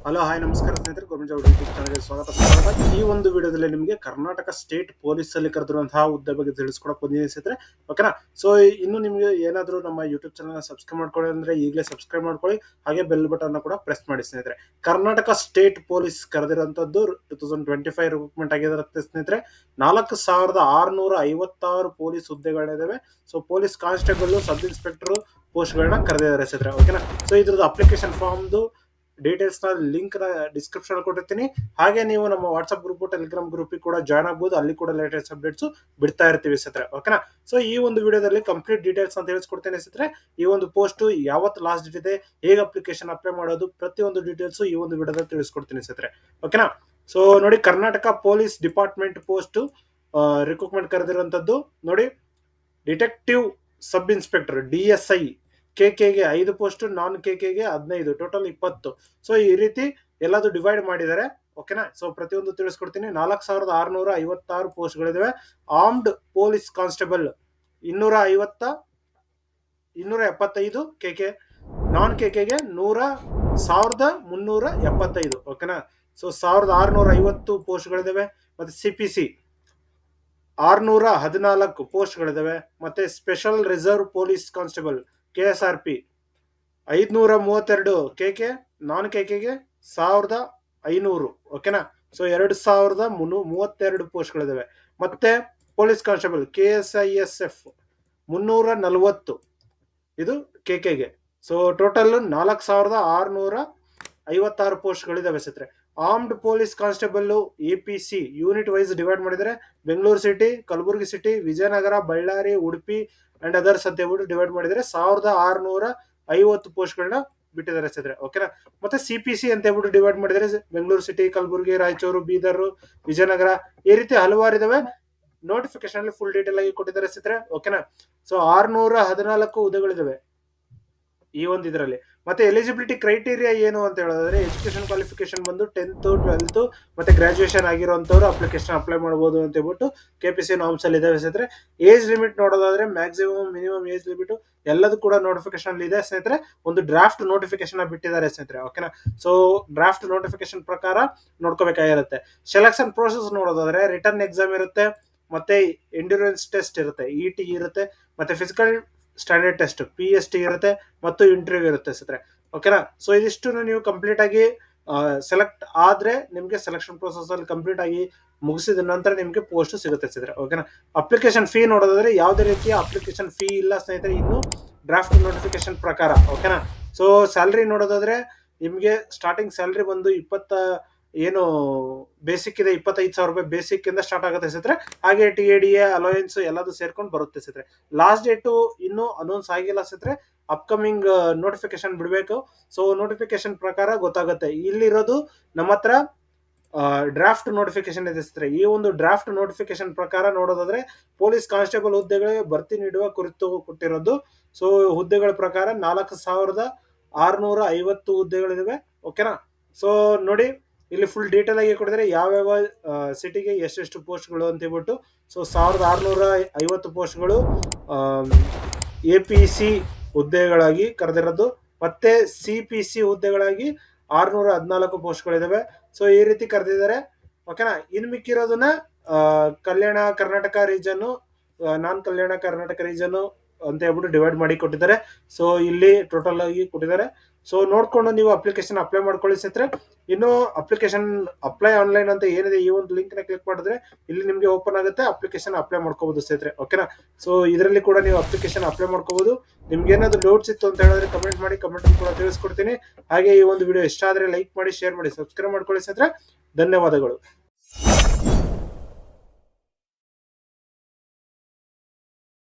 Hello hi ನಮಸ್ಕಾರ ಸ್ನೇಹಿತರೆ, government job YouTube ಚಾನಲ್ಗೆ ಸ್ವಾಗತ. ಈ ಒಂದು ವಿಡಿಯೋದಲ್ಲಿ ನಿಮಗೆ ಕರ್ನಾಟಕ ಸ್ಟೇಟ್ ಪೊಲೀಸ್ ಅಲ್ಲಿ ಕರೆದಿರುವಂತಹ ಹುದ್ದೆ ಬಗ್ಗೆ ತಿಳಿಸ್ಕೊಡಕ್ ಬಂದಿದ್ದೀನಿ ಸ್ನೇಹಿತರೆ. ಓಕೆನಾ. ಸೊ ಇನ್ನು ನಿಮಗೆ ಏನಾದರೂ ನಮ್ಮ ಯೂಟ್ಯೂಬ್ ಚಾನಲ್ ಸಬ್ಸ್ಕ್ರೈಬ್ ಮಾಡ್ಕೊಳ್ಳಿ ಅಂದ್ರೆ ಈಗಲೇ ಸಬ್ಸ್ಕ್ರೈಬ್ ಮಾಡ್ಕೊಳ್ಳಿ, ಹಾಗೆ ಬೆಲ್ ಬಟನ್ ಕೂಡ ಪ್ರೆಸ್ ಮಾಡಿ ಸ್ನೇಹಿತರೆ. ಕರ್ನಾಟಕ ಸ್ಟೇಟ್ ಪೊಲೀಸ್ ಕರೆದಿರುವಂತದ್ದು 2025 ರಿಕ್ರೂಟ್ಮೆಂಟ್ ಆಗಿರುತ್ತೆ ಸ್ನೇಹಿತರೆ. 4656 ಪೊಲೀಸ್ ಹುದ್ದೆಗಳಿದಾವೆ. So police constable, sub inspector post ಗಳನ್ನ ಕರೆದಿದ್ದಾರೆ ಸ್ನೇಹಿತರೆ. ಓಕೆನಾ. ಸೊ ಇದ್ರದ್ದು ಅಪ್ಲಿಕೇಶನ್ ಫಾರ್ಮ್ದು ಡೀಟೇಲ್ಸ್ ನ ಲಿಂಕ್ ನ ಡಿಸ್ಕ್ರಿಪ್ಷನ್ ಕೊಟ್ಟಿರ್ತೀನಿ. ಹಾಗೆ ನೀವು ನಮ್ಮ ವಾಟ್ಸ್ಆಪ್ ಗ್ರೂಪ್, ಟೆಲಿಗ್ರಾಮ್ ಗ್ರೂಪ್ ಕೂಡ ಜಾಯ್ನ್ ಆಗಬಹುದು. ಅಲ್ಲಿ ಕೂಡ ಲೇಟೆಸ್ಟ್ ಅಪ್ಡೇಟ್ಸ್ ಬಿಡ್ತಾ ಇರ್ತೀವಿ ಸ್ನೇಹಿತರೆ. ಓಕೆನಾ. ಸೊ ಈ ಒಂದು ವಿಡಿಯೋದಲ್ಲಿ ಕಂಪ್ಲೀಟ್ ಡೀಟೇಲ್ಸ್ ಅಂತ ತಿಳಿಸ್ಕೊಡ್ತೇನೆ ಸ್ನೇಹಿತರೆ. ಈ ಒಂದು ಪೋಸ್ಟ್ ಯಾವತ್ತು ಲಾಸ್ಟ್ ಡೇಟ್ ಇದೆ, ಹೇಗೆ ಅಪ್ಲಿಕೇಶನ್ ಅಪ್ಲೈ ಮಾಡೋದು, ಪ್ರತಿಯೊಂದು ಡೀಟೇಲ್ಸ್ ಈ ಒಂದು ವಿಡಿಯೋದಲ್ಲಿ ತಿಳಿಸ್ಕೊಡ್ತೀನಿ ಸ್ನೇಹಿತರೆ. ಓಕೆನಾ. ಸೊ ನೋಡಿ, Karnataka police department post recruitment ಕರೆದಿರುವಂತದ್ದು ನೋಡಿ. ಡಿಟೆಕ್ಟಿವ್ ಸಬ್ ಇನ್ಸ್ಪೆಕ್ಟರ್ DSI ಕೆಗೆ 5 ಪೋಸ್ಟ್, ನಾನ್ ಕೆಗೆ 15, ಟೋಟಲ್ 20. ಸೊ ಈ ರೀತಿ ಎಲ್ಲದು ಡಿವೈಡ್ ಮಾಡಿದ್ದಾರೆ. ಓಕೆನಾ. ಸೊ ಪ್ರತಿಯೊಂದು ತಿಳಿಸ್ಕೊಡ್ತೀನಿ. 4656 ಪೋಸ್ಟ್ ಗಳಿದಾವೆ. Armed police constable 275 K K, non ಕೆಗೆ 1375. ಓಕೆನಾ. ಸೊ 1650 ಪೋಸ್ಟ್ ಗಳಿದಾವೆ. ಮತ್ತೆ CPC 614 ಪೋಸ್ಟ್ ಗಳಿದಾವೆ. ಮತ್ತೆ special reserve police constable KSRP 532 ಕೆಕೆ, ನಾನ್ ಕೆಗೆ 1500. ಓಕೆನಾ. ಸೊ 2032 ಪೋಸ್ಟ್ ಗಳಿದಾವೆ. ಮತ್ತೆ ಪೊಲೀಸ್ ಕಾನ್ಸ್ಟೇಬಲ್ KSISF 340, ಇದು ಕೆಗೆ. ಸೊ ಟೋಟಲ್ 4656 ಪೋಸ್ಟ್ ಗಳಿದಾವೆ ಸ್ನೇಹಿತರೆ. Armed police constable APC unit wise divide ಮಾಡಿದರೆ Bengaluru city, Kalaburagi city, Vijayanagara, Ballari, Udupi and others ಅಂತ ಹೇಳ್ಬಿಟ್ಟು ಡಿವೈಡ್ ಮಾಡಿದರೆ 1650 ಪೋಸ್ಟ್ ಗಳನ್ನ ಬಿಟ್ಟಿದ್ದಾರೆ ಸ್ನೇಹಿತರೆ. ಓಕೆನಾ. ಮತ್ತೆ CPC ಅಂತ ಹೇಳ್ಬಿಟ್ಟು ಡಿವೈಡ್ ಮಾಡಿದರೆ ಬೆಂಗಳೂರು ಸಿಟಿ, ಕಲಬುರಗಿ, ರಾಯಚೂರು, ಬೀದರ್, ವಿಜಯನಗರ, ಈ ರೀತಿ ಹಲವಾರು ಇದಾವೆ. ನೋಟಿಫಿಕೇಶನ್ ಅಲ್ಲಿ ಫುಲ್ ಡೀಟೇಲ್ ಆಗಿ ಕೊಟ್ಟಿದ್ದಾರೆ ಸ್ನೇಹಿತರೆ. ಓಕೆನಾ. ಸೊ 614 ಹುದ್ದೆಗಳಿದಾವೆ ಈ ಒಂದು ಇದರಲ್ಲಿ. ಮತ್ತೆ ಎಲಿಜಿಬಿಲಿಟಿ ಕ್ರೈಟೀರಿಯಾ ಏನು ಅಂತ ಹೇಳೋದಾದ್ರೆ, ಎಜುಕೇಶನ್ ಕ್ವಾಲಿಫಿಕೇಶನ್ ಬಂದು 10th 12th ಮತ್ತೆ ಗ್ರಾಜುಯೇಷನ್ ಆಗಿರುವಂತವ್ರು ಅಪ್ಲಿಕೇಶನ್ ಅಪ್ಲೈ ಮಾಡಬಹುದು ಅಂತ ಹೇಳ್ಬಿಟ್ಟು KPC ನಾರ್ಮ್ಸ್ ಅಲ್ಲಿ ಇದಾವೆ ಸ್ನೇಹಿತರೆ. ಏಜ್ ಲಿಮಿಟ್ ನೋಡೋದಾದ್ರೆ ಮ್ಯಾಕ್ಸಿಮಮ್, ಮಿನಿಮಮ್ ಏಜ್ ಲಿಮಿಟ್ ಎಲ್ಲದೂ ಕೂಡ ನೋಟಿಫಿಕೇಶನ್ ಅಲ್ಲಿ ಇದೆ ಸ್ನೇಹಿತರೆ. ಒಂದು ಡ್ರಾಫ್ಟ್ ನೋಟಿಫಿಕೇಶನ್ ಬಿಟ್ಟಿದ್ದಾರೆ ಸ್ನೇಹಿತರೆ. ಓಕೆನಾ. ಸೊ ಡ್ರಾಫ್ಟ್ ನೋಟಿಫಿಕೇಶನ್ ಪ್ರಕಾರ ನೋಡ್ಕೋಬೇಕಾಗಿರುತ್ತೆ. ಸೆಲೆಕ್ಷನ್ ಪ್ರೋಸೆಸ್ ನೋಡೋದಾದ್ರೆ ರಿಟರ್ನ್ ಎಕ್ಸಾಮ್ ಇರುತ್ತೆ, ಮತ್ತೆ ಎಂಡ್ಯೂರೆನ್ಸ್ ಟೆಸ್ಟ್ ಇರುತ್ತೆ, ET ಇರುತ್ತೆ, ಮತ್ತೆ ಫಿಸಿಕಲ್ ಸ್ಟ್ಯಾಂಡರ್ಡ್ ಟೆಸ್ಟ್ PST ಇರುತ್ತೆ, ಮತ್ತು ಇಂಟರ್ವ್ಯೂ ಇರುತ್ತೆ ಸ್ನೇಹಿತರೆ. ಓಕೆನಾ. ಸೊ ಇದಿಷ್ಟು ನೀವು ಕಂಪ್ಲೀಟ್ ಆಗಿ ಸೆಲೆಕ್ಟ್ ಆದ್ರೆ ನಿಮ್ಗೆ ಸೆಲೆಕ್ಷನ್ ಪ್ರೋಸೆಸ್ ಅಲ್ಲಿ ಕಂಪ್ಲೀಟ್ ಆಗಿ ಮುಗಿಸಿದ ನಂತರ ನಿಮ್ಗೆ ಪೋಸ್ಟ್ ಸಿಗುತ್ತೆ ಸ್ನೇಹಿತರೆ. ಓಕೆನಾ. ಅಪ್ಲಿಕೇಶನ್ ಫೀ ನೋಡೋದಾದ್ರೆ ಯಾವುದೇ ರೀತಿಯ ಅಪ್ಲಿಕೇಶನ್ ಫೀ ಇಲ್ಲ ಸ್ನೇಹಿತರೆ, ಇನ್ನು ಡ್ರಾಫ್ಟ್ ನೋಟಿಫಿಕೇಶನ್ ಪ್ರಕಾರ. ಓಕೆನಾ. ಸೊ ಸ್ಯಾಲ್ರಿ ನೋಡೋದಾದ್ರೆ ನಿಮ್ಗೆ ಸ್ಟಾರ್ಟಿಂಗ್ ಸ್ಯಾಲ್ರಿ ಬಂದು ಏನು ಬೇಸಿಕ್ ಇದೆ 25,000 ರೂಪಾಯಿ ಬೇಸಿಕ್ ಇಂದ ಸ್ಟಾರ್ಟ್ ಆಗುತ್ತೆ ಸ್ನೇಹಿತರೆ. ಹಾಗೆ TADA ಅಲೋಯನ್ಸ್ ಎಲ್ಲದು ಸೇರ್ಕೊಂಡು ಬರುತ್ತೆ ಸ್ನೇಹಿತರೆ. ಲಾಸ್ಟ್ ಡೇಟು ಇನ್ನೂ ಅನೌನ್ಸ್ ಆಗಿಲ್ಲ ಸ್ನೇಹಿತರೆ. ಅಪ್ಕಮಿಂಗ್ ನೋಟಿಫಿಕೇಶನ್ ಬಿಡಬೇಕು. ಸೊ ನೋಟಿಫಿಕೇಶನ್ ಪ್ರಕಾರ ಗೊತ್ತಾಗುತ್ತೆ. ಇಲ್ಲಿರೋದು ನಮ್ಮ ಹತ್ರ ಡ್ರಾಫ್ಟ್ ನೋಟಿಫಿಕೇಶನ್ ಇದೆ ಸ್ನೇಹಿತರೆ. ಈ ಒಂದು ಡ್ರಾಫ್ಟ್ ನೋಟಿಫಿಕೇಶನ್ ಪ್ರಕಾರ ನೋಡೋದಾದ್ರೆ ಪೊಲೀಸ್ ಕಾನ್ಸ್ಟೇಬಲ್ ಹುದ್ದೆಗಳಿಗೆ ಭರ್ತಿ ನೀಡುವ ಕುರಿತು ಕೊಟ್ಟಿರೋದು. ಸೊ ಹುದ್ದೆಗಳ ಪ್ರಕಾರ 4650 ಹುದ್ದೆಗಳಿದಾವೆ. ಓಕೆನಾ. ಸೊ ನೋಡಿ, ಇಲ್ಲಿ ಫುಲ್ ಡೀಟೇಲ್ ಆಗಿ ಕೊಡಿದ್ರೆ ಯಾವ್ಯಾವ ಸಿಟಿಗೆ ಎಷ್ಟೆಷ್ಟು ಪೋಸ್ಟ್ಗಳು ಅಂತ ಹೇಳ್ಬಿಟ್ಟು. ಸೊ 1650 ಪೋಸ್ಟ್ಗಳು APC ಹುದ್ದೆಗಳಾಗಿ ಕರೆದಿರೋದು. ಮತ್ತೆ CPC ಹುದ್ದೆಗಳಾಗಿ 614 ಪೋಸ್ಟ್ಗಳಿದಾವೆ. ಸೊ ಈ ರೀತಿ ಕರೆದಿದ್ದಾರೆ. ಓಕೆನಾ. ಇನ್ ಮಿಕ್ಕಿರೋದನ್ನ ಕಲ್ಯಾಣ ಕರ್ನಾಟಕ ರೀಜನ್, ನಾನ್ ಕಲ್ಯಾಣ ಕರ್ನಾಟಕ ರೀಜನ್ ಅಂತ ಹೇಳ್ಬಿಟ್ಟು ಡಿವೈಡ್ ಮಾಡಿ ಕೊಟ್ಟಿದ್ದಾರೆ. ಸೊ ಇಲ್ಲಿ ಟೋಟಲ್ ಆಗಿ ಕೊಟ್ಟಿದ್ದಾರೆ. ಸೊ ನೋಡ್ಕೊಂಡು ನೀವು ಅಪ್ಲಿಕೇಶನ್ ಅಪ್ಲೈ ಮಾಡ್ಕೊಳ್ಳಿ ಸ್ನೇಹಿತರೆ. ಇನ್ನು ಅಪ್ಲಿಕೇಶನ್ ಅಪ್ಲೈ ಆನ್ಲೈನ್ ಅಂತ ಏನಿದೆ, ಈ ಒಂದು ಲಿಂಕ್ ನ ಕ್ಲಿಕ್ ಮಾಡಿದ್ರೆ ಇಲ್ಲಿ ನಿಮ್ಗೆ ಓಪನ್ ಆಗುತ್ತೆ, ಅಪ್ಲಿಕೇಶನ್ ಅಪ್ಲೈ ಮಾಡ್ಕೋಬಹುದು ಸ್ನೇಹಿತರೆ. ಓಕೆನಾ. ಸೊ ಇದರಲ್ಲಿ ಕೂಡ ನೀವು ಅಪ್ಲಿಕೇಶನ್ ಅಪ್ಲೈ ಮಾಡ್ಕೋಬಹುದು. ನಿಮ್ಗೆ ಏನಾದ್ರು ಡೌಟ್ಸ್ ಇತ್ತು ಅಂತ ಹೇಳಿದ್ರೆ ಕಮೆಂಟ್ ಮಾಡಿ, ಕಮೆಂಟ್ ಕೂಡ ತಿಳಿಸ್ಕೊಡ್ತೀನಿ. ಹಾಗೆ ಈ ಒಂದು ವಿಡಿಯೋ ಇಷ್ಟ ಆದ್ರೆ ಲೈಕ್ ಮಾಡಿ, ಶೇರ್ ಮಾಡಿ, ಸಬ್ಸ್ಕ್ರೈಬ್ ಮಾಡ್ಕೊಳ್ಳಿ ಸ್ನೇಹಿತರೆ. ಧನ್ಯವಾದಗಳು.